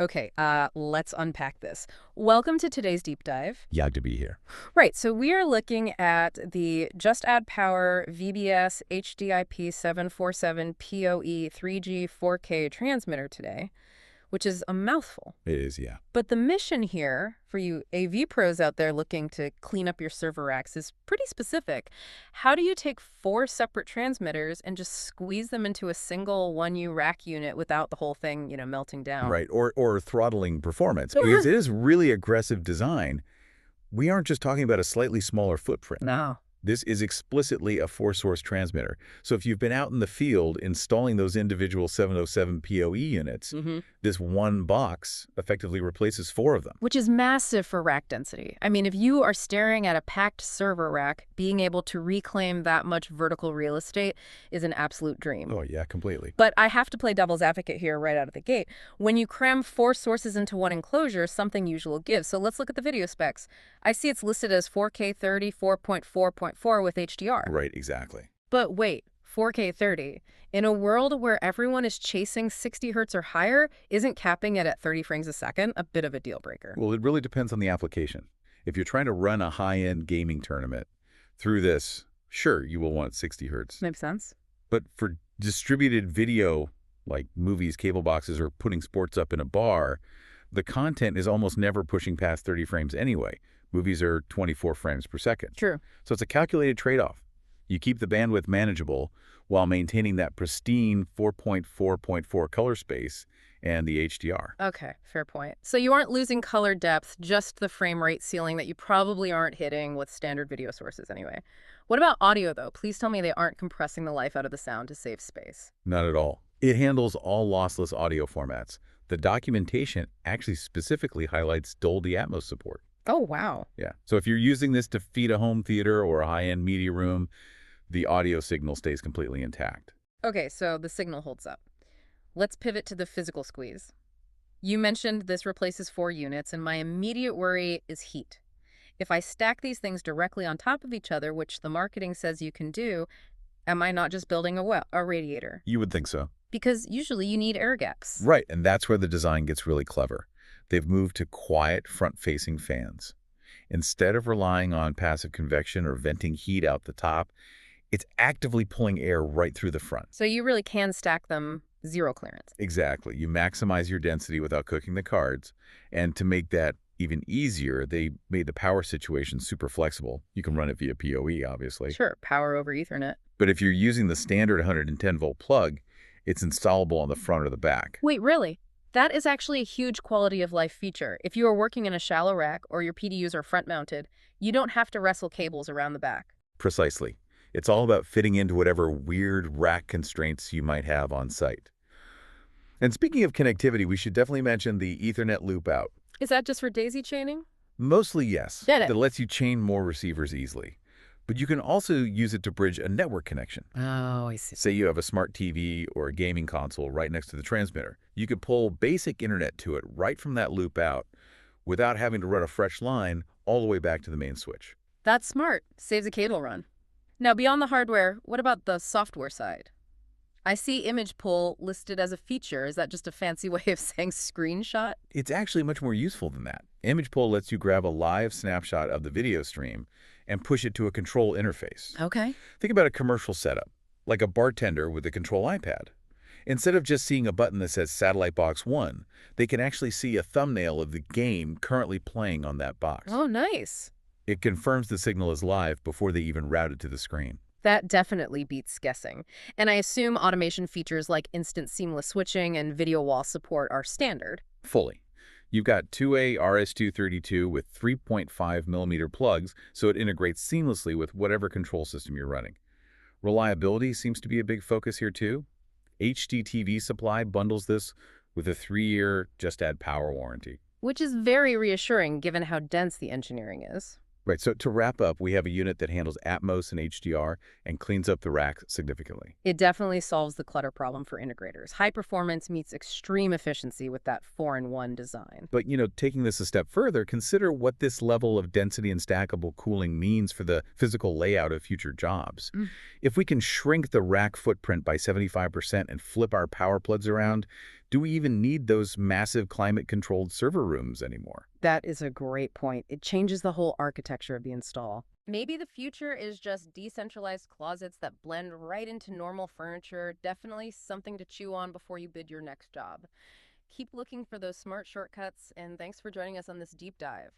Okay, let's unpack this. Welcome to today's deep dive. Yag to be here. Right, so we are looking at the Just Add Power VBS HDIP 747 PoE 3G 4K transmitter today, which is a mouthful. It is, yeah. But the mission here, for you AV pros out there looking to clean up your server racks, is pretty specific. How do you take 4 separate transmitters and just squeeze them into a single 1U rack unit without the whole thing, melting down? Right, or throttling performance, because it is really aggressive design. We aren't just talking about a slightly smaller footprint. No. This is explicitly a 4-source transmitter. So if you've been out in the field installing those individual 707 PoE units, this one box effectively replaces 4 of them. Which is massive for rack density. I mean, if you are staring at a packed server rack, being able to reclaim that much vertical real estate is an absolute dream. Oh, yeah, completely. But I have to play devil's advocate here right out of the gate. When you cram 4 sources into one enclosure, something usual gives. So let's look at the video specs. I see it's listed as 4K 30, 4.4.4 with HDR. Right, exactly. But wait, 4K 30. In a world where everyone is chasing 60 hertz or higher, isn't capping it at 30 frames a second a bit of a deal breaker? Well, it really depends on the application. If you're trying to run a high-end gaming tournament through this, sure, you will want 60 hertz. Makes sense. But for distributed video, like movies, cable boxes, or putting sports up in a bar, the content is almost never pushing past 30 frames anyway. Movies are 24 frames per second. True. So it's a calculated trade-off. You keep the bandwidth manageable while maintaining that pristine 4.4.4 color space and the HDR. Okay, fair point. So you aren't losing color depth, just the frame rate ceiling that you probably aren't hitting with standard video sources anyway. What about audio, though? Please tell me they aren't compressing the life out of the sound to save space. Not at all. It handles all lossless audio formats. The documentation actually specifically highlights Dolby Atmos support. Oh, wow. Yeah. So if you're using this to feed a home theater or a high-end media room, the audio signal stays completely intact. Okay, so the signal holds up. Let's pivot to the physical squeeze. You mentioned this replaces 4 units, and my immediate worry is heat. If I stack these things directly on top of each other, which the marketing says you can do, am I not just building a radiator? You would think so. Because usually you need air gaps. Right, and that's where the design gets really clever. They've moved to quiet front-facing fans. Instead of relying on passive convection or venting heat out the top, it's actively pulling air right through the front. So you really can stack them zero clearance. Exactly. You maximize your density without cooking the cards. And to make that even easier, they made the power situation super flexible. You can run it via PoE, obviously. Sure, power over Ethernet. But if you're using the standard 110-volt plug, it's installable on the front or the back. Wait, really? That is actually a huge quality of life feature. If you are working in a shallow rack or your PDUs are front-mounted, you don't have to wrestle cables around the back. Precisely. It's all about fitting into whatever weird rack constraints you might have on site. And speaking of connectivity, we should definitely mention the Ethernet loop out. Is that just for daisy chaining? Mostly, yes. Get it. That lets you chain more receivers easily. But you can also use it to bridge a network connection. Oh, I see. Say you have a smart TV or a gaming console right next to the transmitter. You could pull basic internet to it right from that loop out without having to run a fresh line all the way back to the main switch. That's smart. Saves a cable run. Now, beyond the hardware, what about the software side? I see image pull listed as a feature. Is that just a fancy way of saying screenshot? It's actually much more useful than that. Image pull lets you grab a live snapshot of the video stream and push it to a control interface. Okay. Think about a commercial setup, like a bartender with a control iPad. Instead of just seeing a button that says Satellite Box 1, they can actually see a thumbnail of the game currently playing on that box. Oh, nice. It confirms the signal is live before they even route it to the screen. That definitely beats guessing. And I assume automation features like instant seamless switching and video wall support are standard. Fully. You've got 2A RS-232 with 3.5mm plugs, so it integrates seamlessly with whatever control system you're running. Reliability seems to be a big focus here too. HDTV Supply bundles this with a 3-year Just Add Power warranty. Which is very reassuring given how dense the engineering is. Right, so to wrap up, we have a unit that handles Atmos and HDR and cleans up the rack significantly. It definitely solves the clutter problem for integrators. High performance meets extreme efficiency with that 4-in-1 design. But, taking this a step further, consider what this level of density and stackable cooling means for the physical layout of future jobs. If we can shrink the rack footprint by 75% and flip our power plugs around, Do we even need those massive climate-controlled server rooms anymore? That is a great point. It changes the whole architecture of the install. Maybe the future is just decentralized closets that blend right into normal furniture. Definitely something to chew on before you bid your next job. Keep looking for those smart shortcuts, and thanks for joining us on this deep dive.